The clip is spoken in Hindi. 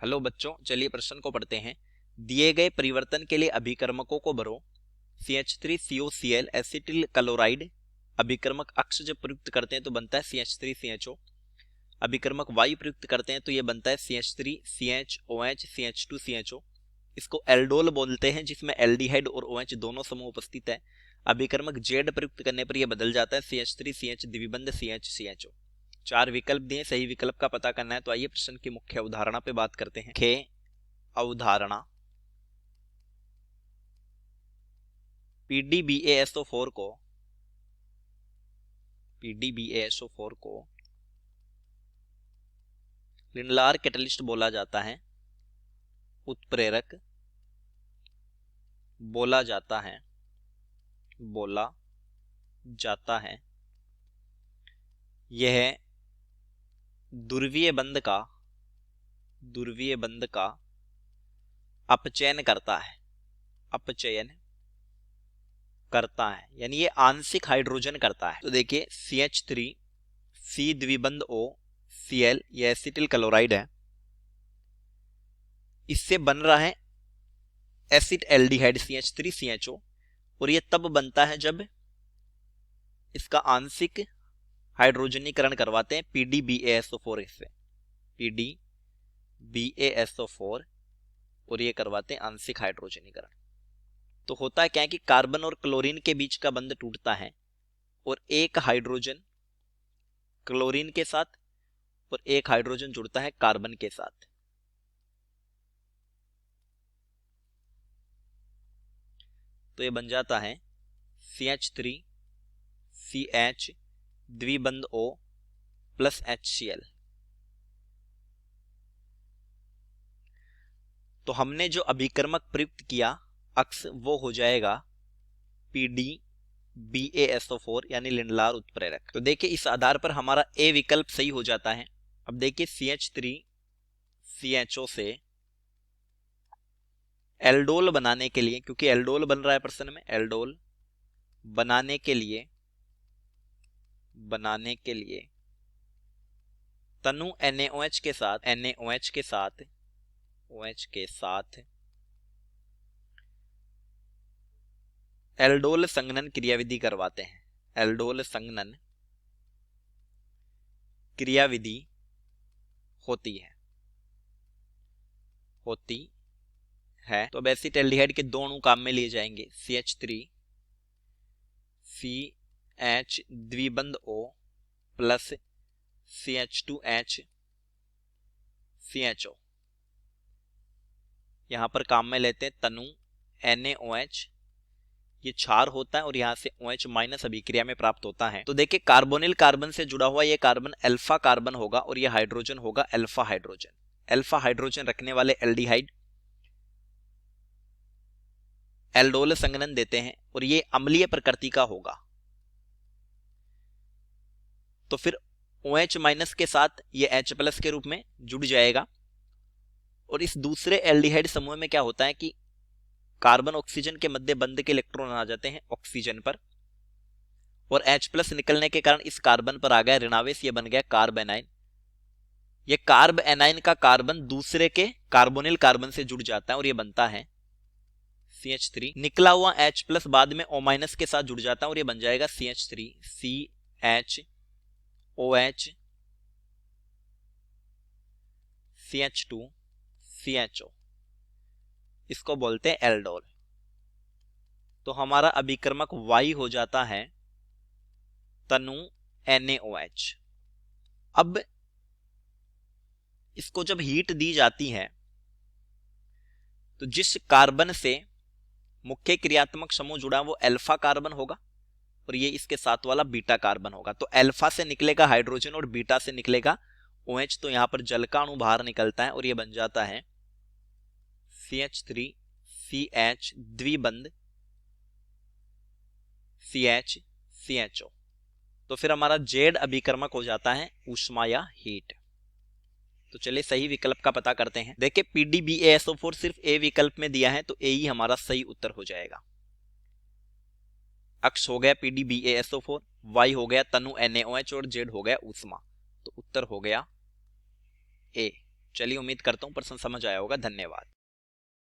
हेलो बच्चों, चलिए प्रश्न को पढ़ते हैं। दिए गए परिवर्तन के लिए अभिकर्मकों को भरो। CH3COCl एसिटिल क्लोराइड अभिकर्मक अक्ष जब प्रयुक्त करते हैं तो बनता है CH3CHO। अभिकर्मक वायु प्रयुक्त करते हैं तो ये बनता है CH3CHOH CH2CHO। इसको एल्डोल बोलते हैं, जिसमें एल्डिहाइड और OH दोनों समूह उपस्थित है। अभिकर्मक जेड प्रयुक्त करने पर यह बदल जाता है CH3CH द्विबंध CHCHO। 4 विकल्प दिए, सही विकल्प का पता करना है। तो आइए प्रश्न की मुख्य अवधारणा पे बात करते हैं। मुख्य अवधारणा, PDBaSO4 को लिंडलार कैटलिस्ट बोला जाता है, उत्प्रेरक बोला जाता है। यह ध्रुवीय बंध का अपचयन करता है, यानी ये आंशिक हाइड्रोजन करता है। तो देखिए CH3C द्विबंध OCl ये एसिटिल क्लोराइड है, इससे बन रहा है एसिड एल्डिहाइड CH3CHO, और ये तब बनता है जब इसका आंशिक हाइड्रोजनीकरण करवाते हैं PDBaSO4 से, PDBaSO4, और ये करवाते हैं आंशिक हाइड्रोजनीकरण। तो होता है क्या है कि कार्बन और क्लोरीन के बीच का बंध टूटता है और एक हाइड्रोजन क्लोरीन के साथ और एक हाइड्रोजन जुड़ता है कार्बन के साथ। तो ये बन जाता है CH3CH द्विबंध O प्लस HCl। तो हमने जो अभिकर्मक प्रयुक्त किया अक्स, वो हो जाएगा PDBaSO4 यानी लिंडलार उत्प्रेरक। तो देखिए इस आधार पर हमारा ए विकल्प सही हो जाता है। अब देखिए CH3CHO से एल्डोल बनाने के लिए, क्योंकि एल्डोल बन रहा है प्रश्न में, एल्डोल बनाने के लिए तनु NaOH के साथ एल्डोल संघनन क्रियाविधि करवाते हैं। एल्डोल संघनन क्रियाविधि होती है। तो अब एसिटाल्डिहाइड के दो अणु काम में लिए जाएंगे, CH3CH द्विबंध O प्लस CH2HCHO। यहां पर काम में लेते हैं तनु NaOH, ये क्षार होता है और यहां से OH माइनस अभिक्रिया में प्राप्त होता है। तो देखिए कार्बोनिल कार्बन से जुड़ा हुआ ये कार्बन अल्फा कार्बन होगा और ये हाइड्रोजन होगा अल्फा हाइड्रोजन। अल्फा हाइड्रोजन रखने वाले एल्डिहाइड एल्डोल संघनन देते हैं और ये अम्लीय प्रकृति का होगा। तो फिर OH माइनस के साथ ये H प्लस के रूप में जुड़ जाएगा, और इस दूसरे एल्डिहाइड समूह में क्या होता है कि कार्बन ऑक्सीजन के मध्य बंध के इलेक्ट्रॉन आ जाते हैं ऑक्सीजन पर, और H प्लस निकलने के कारण इस कार्बन पर आ गया ऋणावेश, ये बन गया कार्ब एनाइन। ये कार्ब एनाइन का कार्बन दूसरे के कार्बोनिल कार्बन से जुड़ जाता है और ये बनता है CH3। निकला हुआ H प्लस बाद में O माइनस के साथ जुड़ जाता है और ये बन जाएगा CH3CHOH CH2CHO। इसको बोलते हैं एल्डोल। तो हमारा अभिकर्मक Y हो जाता है तनु NaOH। अब इसको जब हीट दी जाती है तो जिस कार्बन से मुख्य क्रियात्मक समूह जुड़ा वो अल्फा कार्बन होगा और ये इसके साथ वाला बीटा कार्बन होगा। तो अल्फा से निकलेगा हाइड्रोजन और बीटा से निकलेगा OH। तो यहां पर जल का अणु बाहर निकलता है और ये बन जाता है CH3CH द्विबंध CHCHO। तो फिर हमारा जेड अभिकर्मक हो जाता है ऊष्मा या हीट। तो चलिए सही विकल्प का पता करते हैं। देखिए PDBaSO4 सिर्फ ए विकल्प में दिया है, तो ए ही हमारा सही उत्तर हो जाएगा। अक्ष हो गया PDBaSO4, Y हो गया तनु NaOH और Z हो गया ऊष्मा। तो उत्तर हो गया ए। चलिए उम्मीद करता हूँ प्रश्न समझ आया होगा। धन्यवाद।